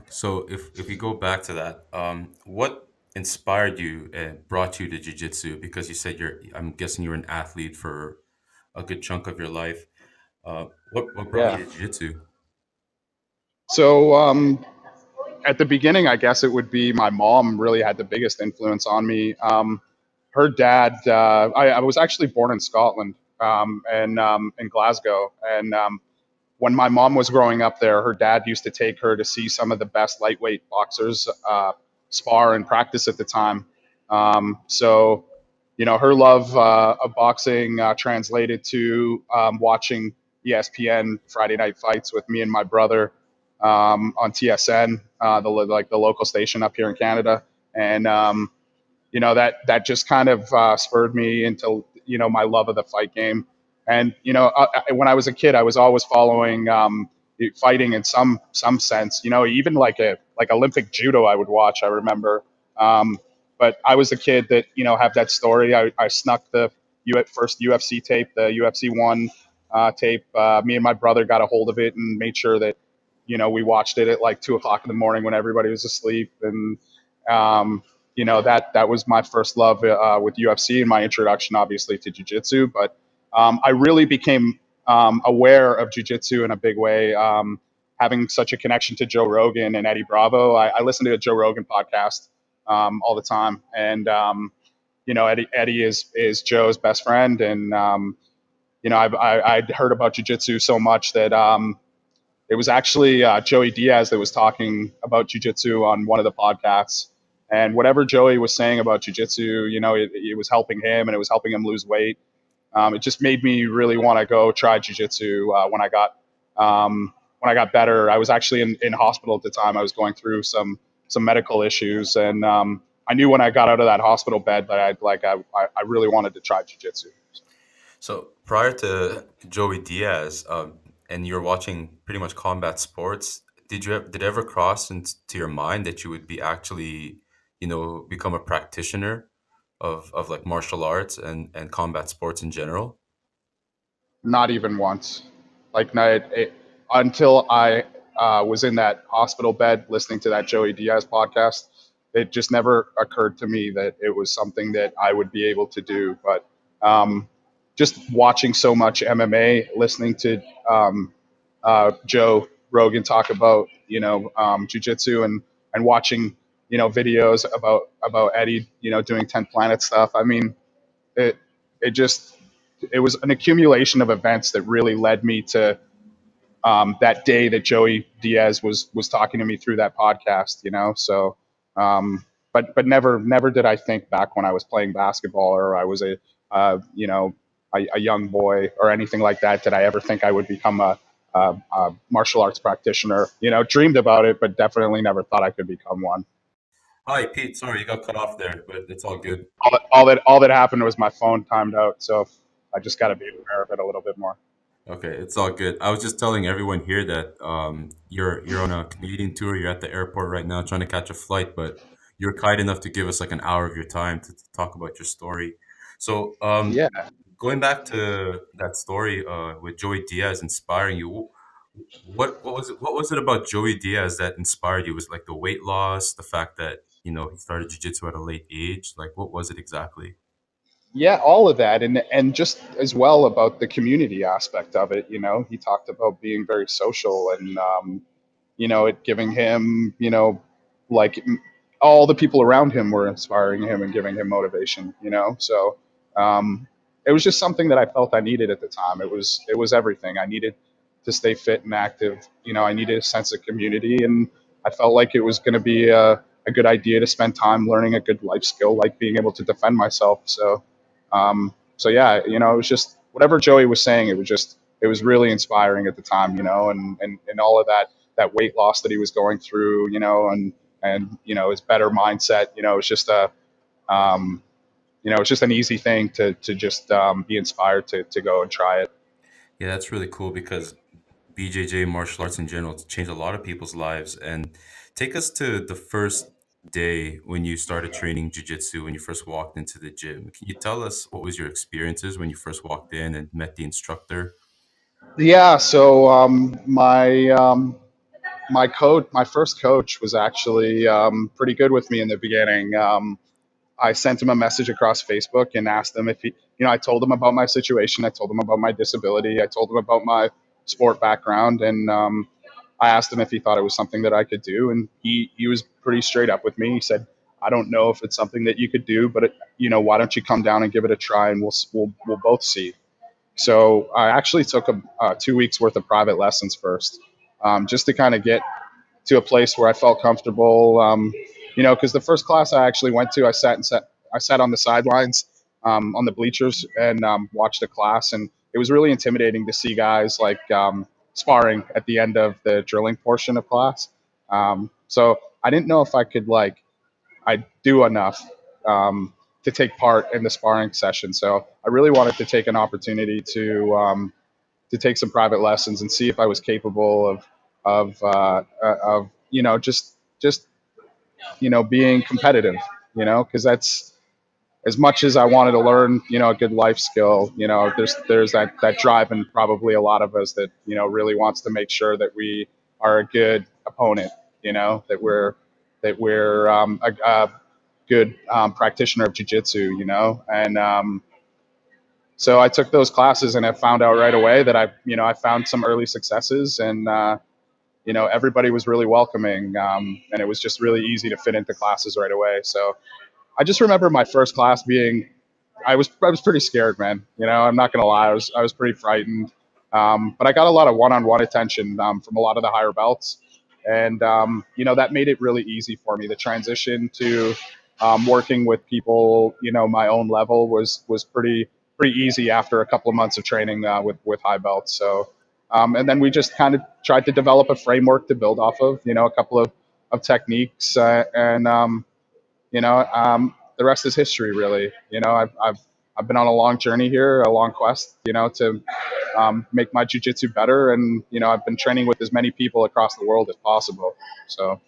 So if you go back to that, what inspired you and brought you to jiu-jitsu? Because you said I'm guessing you were an athlete for a good chunk of your life. What brought you Yeah. to jiu-jitsu? So at the beginning, I guess it would be my mom really had the biggest influence on me. Her dad, I was actually born in Scotland and in Glasgow. And when my mom was growing up there, her dad used to take her to see some of the best lightweight boxers spar and practice at the time. Her love of boxing translated to watching ESPN Friday Night Fights with me and my brother on TSN, the local station up here in Canada, and that just kind of spurred me into my love of the fight game. And when I was a kid, I was always following fighting in some sense. Even like Olympic judo, I would watch. I remember, but I was a kid that have that story. I snuck the first UFC tape, the UFC one tape. Me and my brother got a hold of it and made sure that we watched it at like 2 o'clock in the morning when everybody was asleep. And that was my first love with UFC and my introduction, obviously, to jiu-jitsu. But I really became aware of jiu-jitsu in a big way, having such a connection to Joe Rogan and Eddie Bravo. I listen to a Joe Rogan podcast all the time, and Eddie is Joe's best friend, and I'd heard about jiu-jitsu so much that it was actually Joey Diaz that was talking about jiu-jitsu on one of the podcasts. And whatever Joey was saying about jiu-jitsu, it was helping him and it was helping him lose weight. It just made me really want to go try jiu-jitsu when I got better. I was actually in hospital at the time. I was going through some medical issues, and I knew when I got out of that hospital bed that I really wanted to try jiu-jitsu. So prior to Joey Diaz, and you're watching pretty much combat sports, did it ever cross into your mind that you would be actually, become a practitioner of like martial arts and combat sports in general? Not even once. Until I was in that hospital bed listening to that Joey Diaz podcast, it just never occurred to me that it was something that I would be able to do. But just watching so much MMA, listening to Joe Rogan talk about jujitsu and watching videos about Eddie doing 10 Planet stuff. I mean, it it just it was an accumulation of events that really led me to that day that Joey Diaz was talking to me through that podcast. So but never did I think back when I was playing basketball or I was a young boy or anything like that. Did I ever think I would become a martial arts practitioner? Dreamed about it, but definitely never thought I could become one. Hi, Pete. Sorry, you got cut off there, but it's all good. All that happened was my phone timed out, so I just got to be aware of it a little bit more. Okay, it's all good. I was just telling everyone here that you're on a Canadian tour. You're at the airport right now, trying to catch a flight, but you're kind enough to give us like an hour of your time to talk about your story. So, Yeah. going back to that story with Joey Diaz inspiring you, what was it about Joey Diaz that inspired you? Was it like the weight loss, the fact that he started jiu-jitsu at a late age? Like, what was it exactly? Yeah, all of that, and just as well about the community aspect of it. He talked about being very social, and it giving him, like all the people around him were inspiring him and giving him motivation. So um, it was just something that I felt I needed at the time. It was everything I needed to stay fit and active. I needed a sense of community, and I felt like it was going to be a good idea to spend time learning a good life skill, like being able to defend myself. So yeah, it was just whatever Joey was saying. It was really inspiring at the time, and all of that weight loss that he was going through, and his better mindset. Um, it's just an easy thing to just be inspired to go and try it. Yeah, that's really cool because BJJ martial arts in general changed a lot of people's lives. And take us to the first day when you started training jiu-jitsu, when you first walked into the gym. Can you tell us what was your experiences when you first walked in and met the instructor? Yeah, so my coach, my first coach, was actually pretty good with me in the beginning. I sent him a message across Facebook and asked him if he, I told him about my situation. I told him about my disability. I told him about my sport background, and I asked him if he thought it was something that I could do. And he was pretty straight up with me. He said, "I don't know if it's something that you could do, but why don't you come down and give it a try, and we'll both see." So I actually took 2 weeks worth of private lessons first, just to kind of get to a place where I felt comfortable. Because the first class I actually went to, I sat on the sidelines, on the bleachers, and watched a class, and it was really intimidating to see guys like sparring at the end of the drilling portion of class. So I didn't know if I do enough to take part in the sparring session. So I really wanted to take an opportunity to take some private lessons and see if I was capable of just being competitive. Because that's, as much as I wanted to learn a good life skill. There's that drive in probably a lot of us that really wants to make sure that we are a good opponent. That we're a good practitioner of jiu-jitsu. And so I took those classes and I found out right away that I found some early successes, and everybody was really welcoming, and it was just really easy to fit into classes right away. So I just remember my first class being, I was pretty scared, man. I'm not gonna lie, I was pretty frightened, but I got a lot of one-on-one attention from a lot of the higher belts, and that made it really easy for me. The transition to working with people, my own level was pretty easy after a couple of months of training with high belts. So, and then we just kind of tried to develop a framework to build off of, a couple of techniques, and the rest is history, really. I've been on a long journey here, a long quest, to make my jujitsu better, and I've been training with as many people across the world as possible. So